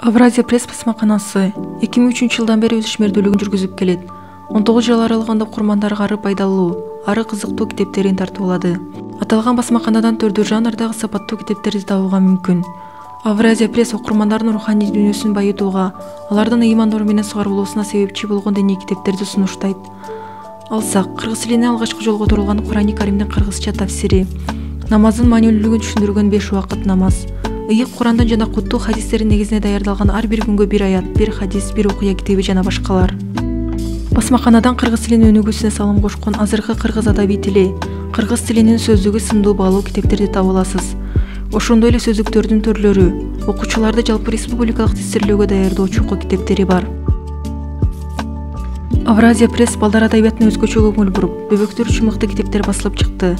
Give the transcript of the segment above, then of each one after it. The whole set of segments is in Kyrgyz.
Авразия пресс басмаканасы 2003 жылдан бери өз ишмердүүлүгүн жүргүзүп келет. 19 жыл аралыгында окурмандарга ары пайдалуу, ары кызыктуу китептерин тартуулады. Аталган басмаканадан түрдүү жанрдагы сапаттуу китептерди табууга мүмкүн. Авразия пресс окурмандардын руханий дүйнөсүн байытууга, алардын ыйман нуру менен сугарылуусуна себепчи болгон диний китептерди сунуштайт. Алсак, кыргыз тилине алгачкы жолго турулган Курани Каримдин кыргызча тафсири, намаздын маанилүүлүгүн түшүндүргөн 5 убакыт намаз, ыйык Курандын жана куттуу хадистердин негизине даярдалган ар бир күнгө бир аят, бир хадис, бир окуя китеби жана башкалар. Басмаканадан кыргыз тилинин өнүгүүсүнө салым кошкон азыркы кыргыз адабий тили, кыргыз тилинин сөздүгү сындуу баалуу китептерди таба аласыз. Ошондой эле сөздүктөрдүн төрлөрү, окуучуларды жалпы республикалык тестирлөөгө даярдоо чокуу китептери бар. Авразия пресс балдар адабиятына өзгөчө көңүл буруп, бөбөктөр үчүн мыкты китептер басылып чыкты.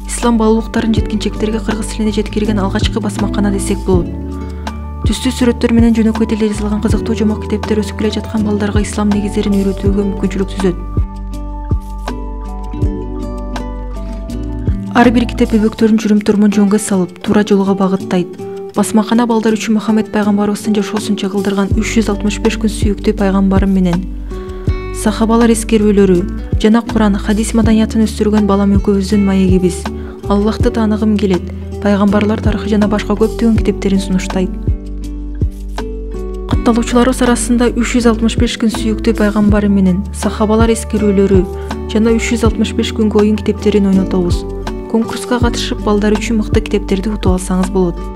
Ислам баалуулуктарын жеткинчектерге кыргыз тилине жеткирген алгачкы басмакана десек болот. Түстүү сүрөттөр менен жөнөкөй тилде жазылган кызыктуу жомок китептер өсүп келе жаткан балдарга ислам негиздерин үйрөтүүгө мүмкүнчүлүк түзөт. Ар бир китеп бөбөктөрдүн жүрүм-турумун жөнгө салып, туура жолго багыттайт. Басмакана балдар үчүн Мухаммед пайгамбарыбыздын жашоосун чагылдырган 365 күн сүйүктүү пайгамбарым менен сахабалар эскерүүлөрү жана Куран, хадис маданиятын өстүргөн балам экөөбүздүн маегибиз. Аллахты тааныгым келет, пайгамбарлар тарыхы жана башка көптөгөн китептерин сунуштайт. Катталуучуларыбыз арасында 365 күн сүйүктүү пайгамбарым менен сахабалар эскерүүлөрү жана 365 күнгө оюн китептерин ойнотобуз. Конкурска катышып, балдар үчүн мыкты китептерди утуп алсаңыз болот.